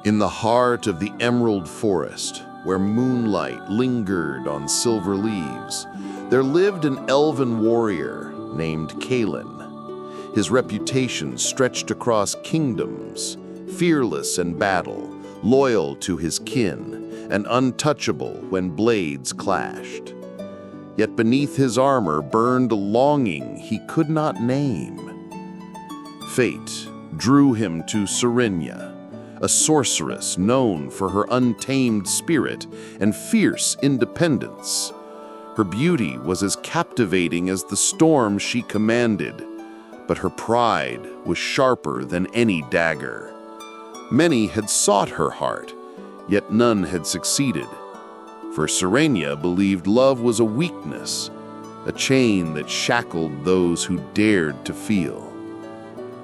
In the heart of the emerald forest, where moonlight lingered on silver leaves, there lived an elven warrior named Kaelen. His reputation stretched across kingdoms, fearless in battle, loyal to his kin, and untouchable when blades clashed. Yet beneath his armor burned a longing he could not name. Fate drew him to Serenya, a sorceress known for her untamed spirit and fierce independence. Her beauty was as captivating as the storm she commanded, but her pride was sharper than any dagger. Many had sought her heart, yet none had succeeded. For Serenya believed love was a weakness, a chain that shackled those who dared to feel.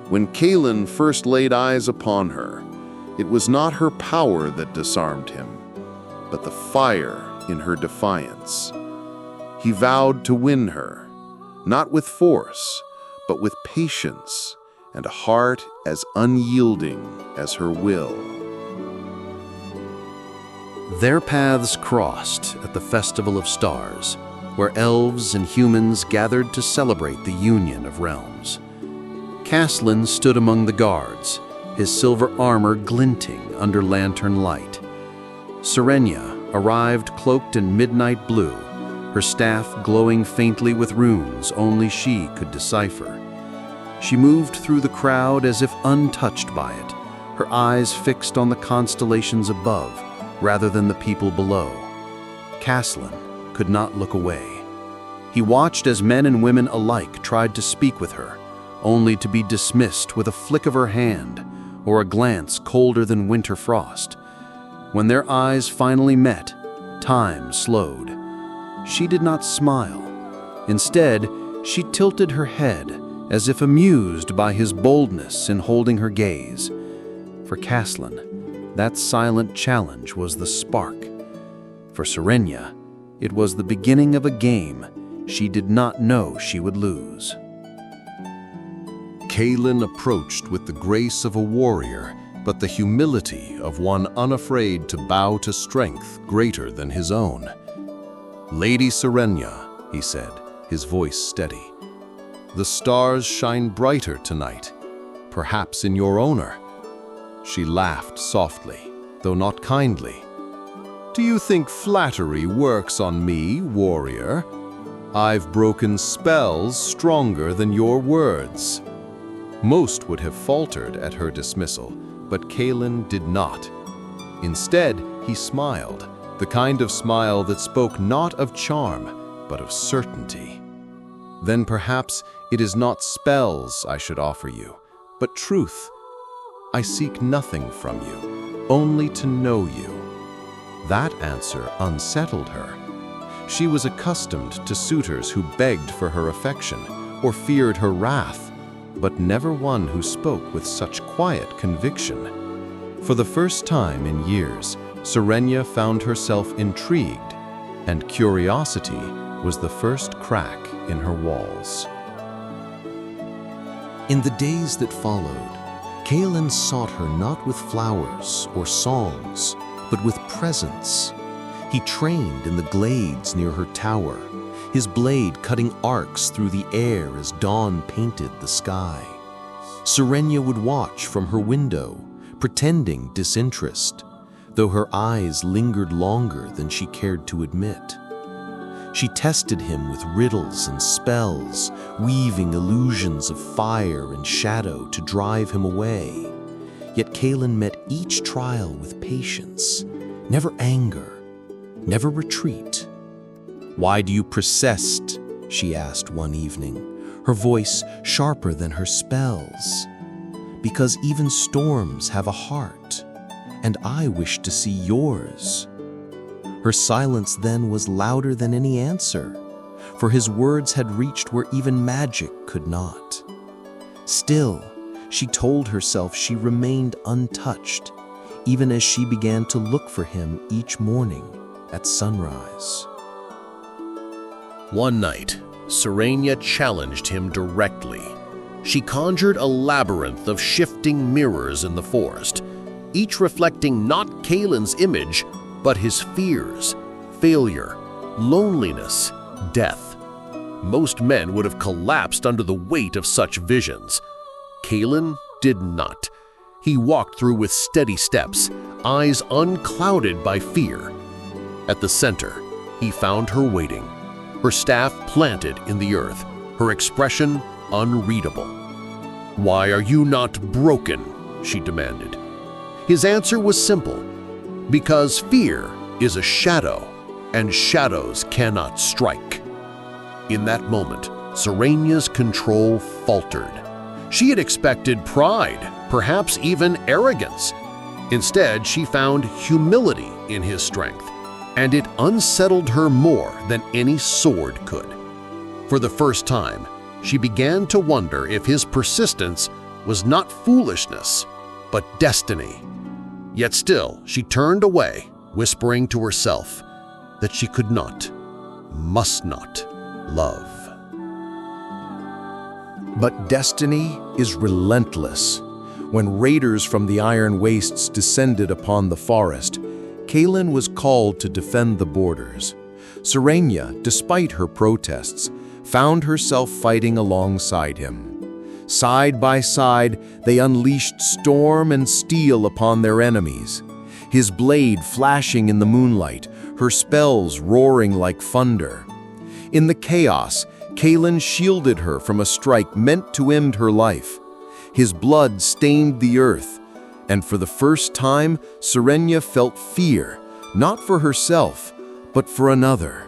When Kaelen first laid eyes upon her, it was not her power that disarmed him, but the fire in her defiance. He vowed to win her, not with force, but with patience and a heart as unyielding as her will. Their paths crossed at the Festival of Stars, where elves and humans gathered to celebrate the union of realms. Kaelen stood among the guards, his silver armor glinting under lantern light. Serenya arrived cloaked in midnight blue, her staff glowing faintly with runes only she could decipher. She moved through the crowd as if untouched by it, her eyes fixed on the constellations above rather than the people below. Kaelen could not look away. He watched as men and women alike tried to speak with her, only to be dismissed with a flick of her hand or a glance colder than winter frost. When their eyes finally met, time slowed. She did not smile. Instead, she tilted her head as if amused by his boldness in holding her gaze. For Kaelen, that silent challenge was the spark. For Serenya, it was the beginning of a game she did not know she would lose. Kaelen approached with the grace of a warrior, but the humility of one unafraid to bow to strength greater than his own. "Lady Serenya," he said, his voice steady, "the stars shine brighter tonight, perhaps in your honor." She laughed softly, though not kindly. "Do you think flattery works on me, warrior? I've broken spells stronger than your words." Most would have faltered at her dismissal, but Kaelen did not. Instead, he smiled, the kind of smile that spoke not of charm, but of certainty. "Then perhaps it is not spells I should offer you, but truth. I seek nothing from you, only to know you." That answer unsettled her. She was accustomed to suitors who begged for her affection or feared her wrath, but never one who spoke with such quiet conviction. For the first time in years, Serenya found herself intrigued, and curiosity was the first crack in her walls. In the days that followed, Kaelen sought her not with flowers or songs, but with presence. He trained in the glades near her tower, his blade cutting arcs through the air as dawn painted the sky. Serenya would watch from her window, pretending disinterest, though her eyes lingered longer than she cared to admit. She tested him with riddles and spells, weaving illusions of fire and shadow to drive him away. Yet Kaelen met each trial with patience, never anger, never retreat. "Why do you persist?" she asked one evening, her voice sharper than her spells. "Because even storms have a heart, and I wish to see yours." Her silence then was louder than any answer, for his words had reached where even magic could not. Still, she told herself she remained untouched, even as she began to look for him each morning at sunrise. One night, Serenya challenged him directly. She conjured a labyrinth of shifting mirrors in the forest, each reflecting not Kaelen's image, but his fears, failure, loneliness, death. Most men would have collapsed under the weight of such visions. Kaelen did not. He walked through with steady steps, eyes unclouded by fear. At the center, he found her waiting, her staff planted in the earth, her expression unreadable. "Why are you not broken?" she demanded. His answer was simple: because fear is a shadow, and shadows cannot strike. In that moment, Serenya's control faltered. She had expected pride, perhaps even arrogance. Instead, she found humility in his strength, and it unsettled her more than any sword could. For the first time, she began to wonder if his persistence was not foolishness, but destiny. Yet still, she turned away, whispering to herself that she could not, must not, love. But destiny is relentless. When raiders from the Iron Wastes descended upon the forest, Kaelen was called to defend the borders. Serenya, despite her protests, found herself fighting alongside him. Side by side, they unleashed storm and steel upon their enemies. His blade flashing in the moonlight, her spells roaring like thunder. In the chaos, Kaelen shielded her from a strike meant to end her life. His blood stained the earth, and for the first time, Serenya felt fear, not for herself, but for another.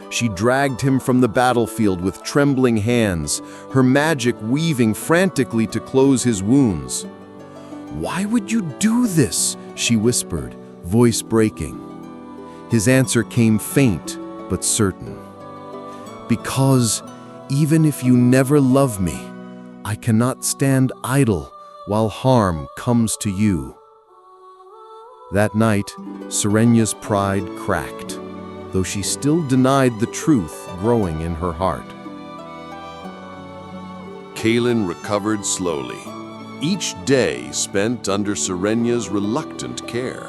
She dragged him from the battlefield with trembling hands, her magic weaving frantically to close his wounds. "Why would you do this?" she whispered, voice breaking. His answer came faint but certain. "Because even if you never love me, I cannot stand idle while harm comes to you." That night, Serenya's pride cracked, though she still denied the truth growing in her heart. Kaelen recovered slowly, each day spent under Serenya's reluctant care.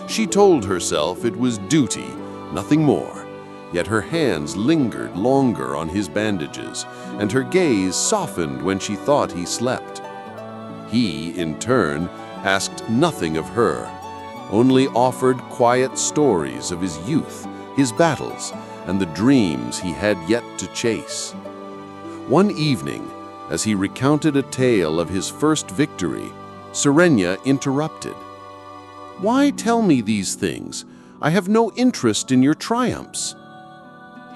She told herself it was duty, nothing more, yet her hands lingered longer on his bandages, and her gaze softened when she thought he slept. He, in turn, asked nothing of her, only offered quiet stories of his youth, his battles, and the dreams he had yet to chase. One evening, as he recounted a tale of his first victory, Serenya interrupted. "Why tell me these things? I have no interest in your triumphs."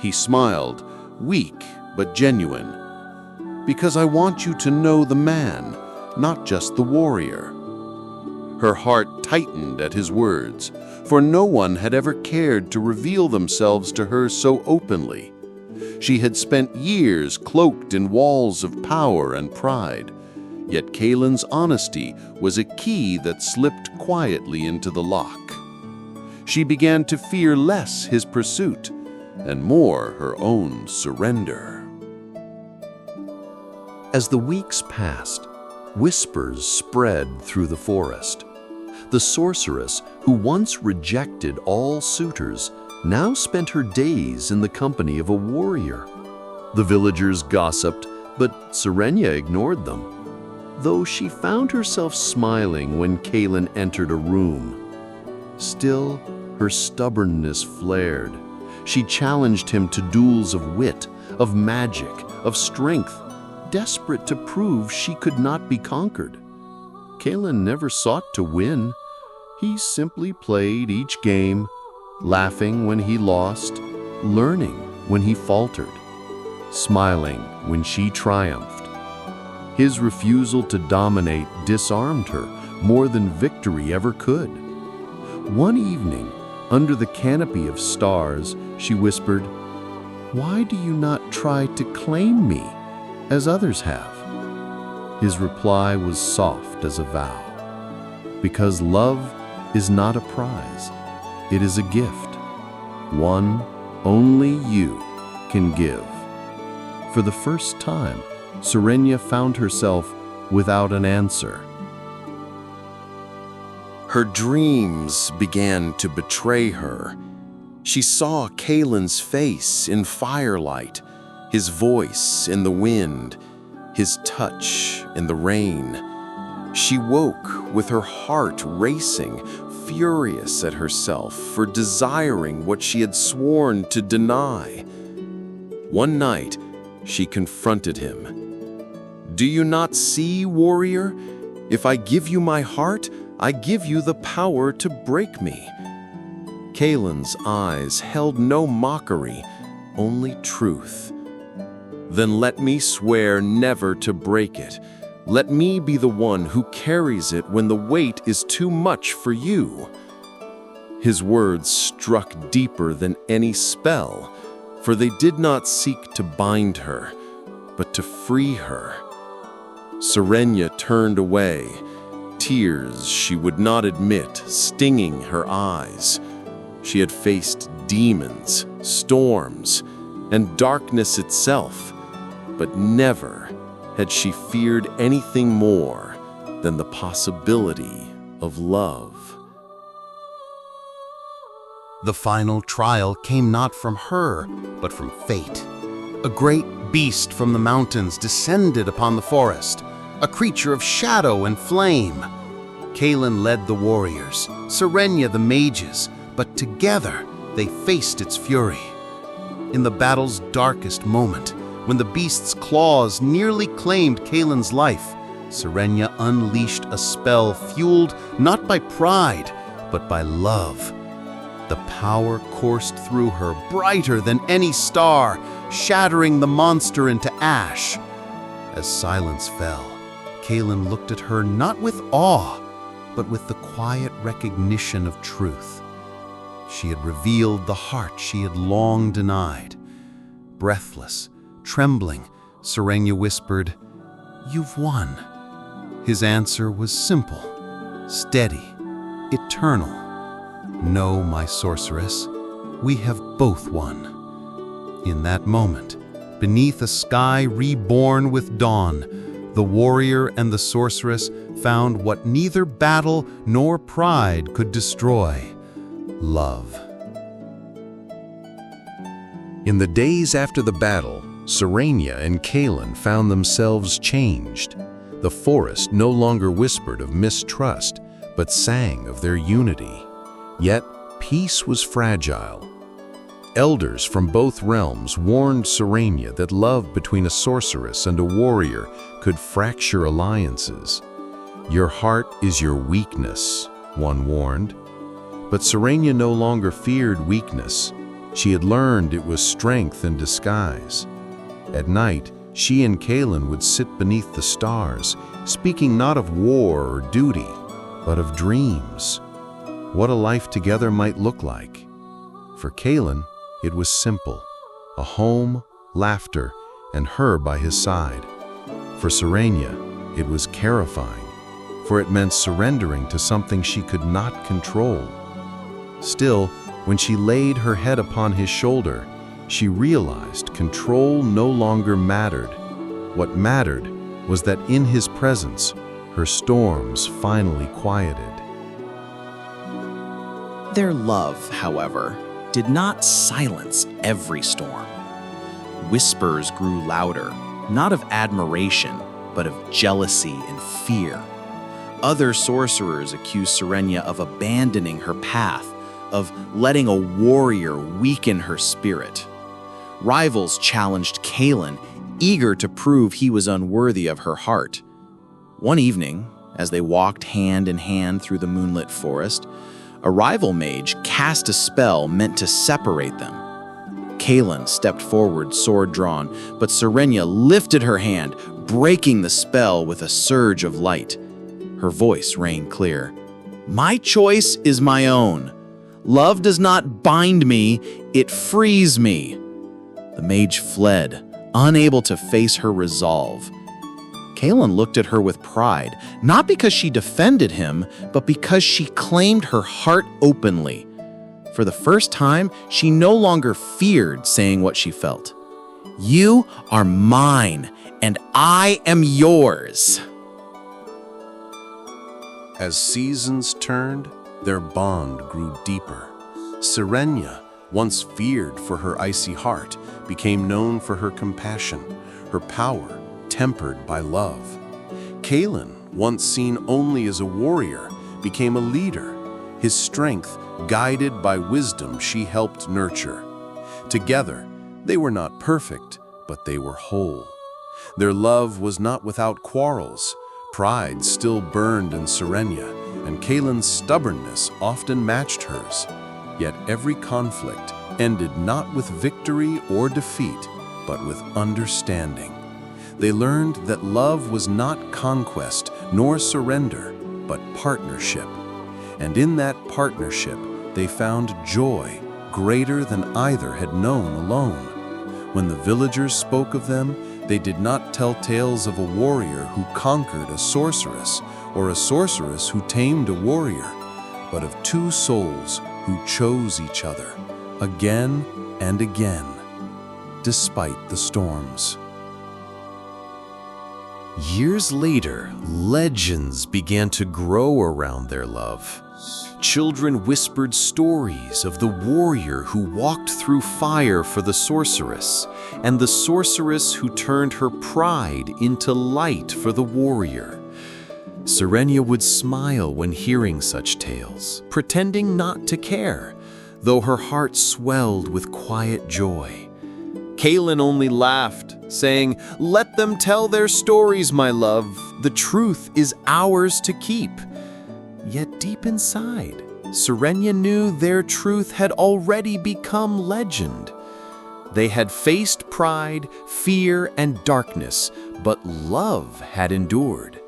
He smiled, weak but genuine. "Because I want you to know the man, not just the warrior." Her heart tightened at his words, for no one had ever cared to reveal themselves to her so openly. She had spent years cloaked in walls of power and pride, yet Kaelen's honesty was a key that slipped quietly into the lock. She began to fear less his pursuit and more her own surrender. As the weeks passed, whispers spread through the forest. The sorceress, who once rejected all suitors, now spent her days in the company of a warrior. The villagers gossiped, but Serenya ignored them, though she found herself smiling when Kaelen entered a room. Still, her stubbornness flared. She challenged him to duels of wit, of magic, of strength, desperate to prove she could not be conquered. Kaelen never sought to win. He simply played each game, laughing when he lost, learning when he faltered, smiling when she triumphed. His refusal to dominate disarmed her more than victory ever could. One evening, under the canopy of stars, she whispered, "Why do you not try to claim me, as others have?" His reply was soft as a vow. Because love is not a prize, it is a gift, one only you can give. For the first time, Serenya found herself without an answer. Her dreams began to betray her. She saw Kaelen's face in firelight, his voice in the wind, his touch in the rain. She woke with her heart racing, furious at herself for desiring what she had sworn to deny. One night, she confronted him. "Do you not see, warrior? If I give you my heart, I give you the power to break me." Kaelen's eyes held no mockery, only truth. "Then let me swear never to break it. Let me be the one who carries it when the weight is too much for you." His words struck deeper than any spell, for they did not seek to bind her, but to free her. Serenya turned away, tears she would not admit stinging her eyes. She had faced demons, storms, and darkness itself, but never had she feared anything more than the possibility of love. The final trial came not from her, but from fate. A great beast from the mountains descended upon the forest, a creature of shadow and flame. Kaelen led the warriors, Serenya the mages, but together they faced its fury. In the battle's darkest moment, when the beast's claws nearly claimed Kaelen's life, Serenya unleashed a spell fueled not by pride, but by love. The power coursed through her brighter than any star, shattering the monster into ash. As silence fell, Kaelen looked at her not with awe, but with the quiet recognition of truth. She had revealed the heart she had long denied. Breathless, trembling, Serenya whispered, "You've won." His answer was simple, steady, eternal. "No, my sorceress, we have both won." In that moment, beneath a sky reborn with dawn, the warrior and the sorceress found what neither battle nor pride could destroy: love. In the days after the battle, Serenya and Kaelen found themselves changed. The forest no longer whispered of mistrust, but sang of their unity. Yet, peace was fragile. Elders from both realms warned Serenya that love between a sorceress and a warrior could fracture alliances. "Your heart is your weakness," one warned. But Serenya no longer feared weakness. She had learned it was strength in disguise. At night, she and Kaelen would sit beneath the stars, speaking not of war or duty, but of dreams. What a life together might look like. For Kaelen, it was simple: a home, laughter, and her by his side. For Serenya, it was terrifying, for it meant surrendering to something she could not control. Still, when she laid her head upon his shoulder, she realized control no longer mattered. What mattered was that in his presence, her storms finally quieted. Their love, however, did not silence every storm. Whispers grew louder, not of admiration, but of jealousy and fear. Other sorcerers accused Serenya of abandoning her path, of letting a warrior weaken her spirit. Rivals challenged Kaelen, eager to prove he was unworthy of her heart. One evening, as they walked hand in hand through the moonlit forest, a rival mage cast a spell meant to separate them. Kaelen stepped forward, sword drawn, but Serenya lifted her hand, breaking the spell with a surge of light. Her voice rang clear. "My choice is my own. Love does not bind me, it frees me." The mage fled, unable to face her resolve. Kaelen looked at her with pride, not because she defended him, but because she claimed her heart openly. For the first time, she no longer feared saying what she felt. "You are mine, and I am yours." As seasons turned, their bond grew deeper. Serenya, once feared for her icy heart, became known for her compassion, her power tempered by love. Kaelen, once seen only as a warrior, became a leader, his strength guided by wisdom she helped nurture. Together, they were not perfect, but they were whole. Their love was not without quarrels. Pride still burned in Serenya, and Kaelen's stubbornness often matched hers. Yet every conflict ended not with victory or defeat, but with understanding. They learned that love was not conquest nor surrender, but partnership. And in that partnership, they found joy greater than either had known alone. When the villagers spoke of them, they did not tell tales of a warrior who conquered a sorceress or a sorceress who tamed a warrior, but of two souls who chose each other again and again, despite the storms. Years later, legends began to grow around their love. Children whispered stories of the warrior who walked through fire for the sorceress, and the sorceress who turned her pride into light for the warrior. Serenya would smile when hearing such tales, pretending not to care, though her heart swelled with quiet joy. Kaelen only laughed, saying, "Let them tell their stories, my love. The truth is ours to keep." Yet deep inside, Serenya knew their truth had already become legend. They had faced pride, fear, and darkness, but love had endured.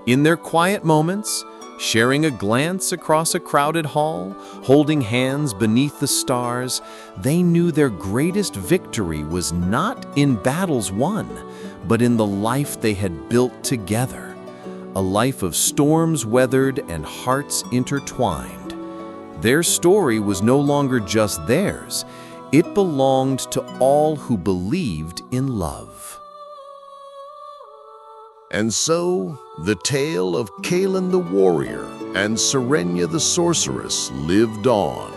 In their quiet moments, sharing a glance across a crowded hall, holding hands beneath the stars, they knew their greatest victory was not in battles won, but in the life they had built together. A life of storms weathered and hearts intertwined. Their story was no longer just theirs, it belonged to all who believed in love. And so, the tale of Kaelen the warrior and Serenya the sorceress lived on,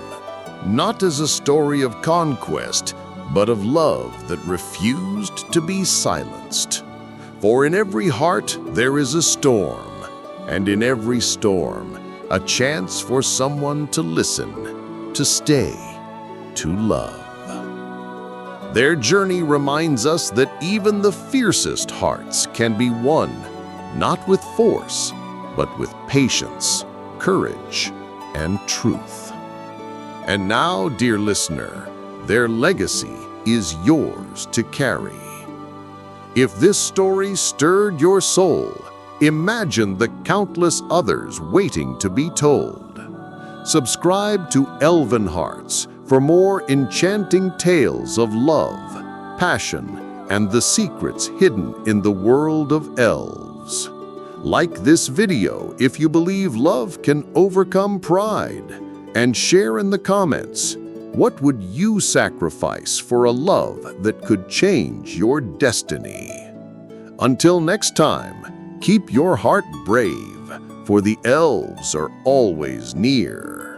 not as a story of conquest, but of love that refused to be silenced. For in every heart there is a storm, and in every storm, a chance for someone to listen, to stay, to love. Their journey reminds us that even the fiercest hearts can be won, not with force, but with patience, courage, and truth. And now, dear listener, their legacy is yours to carry. If this story stirred your soul, imagine the countless others waiting to be told. Subscribe to Elven Hearts for more enchanting tales of love, passion, and the secrets hidden in the world of elves. Like this video if you believe love can overcome pride, and share in the comments, what would you sacrifice for a love that could change your destiny? Until next time, keep your heart brave, for the elves are always near.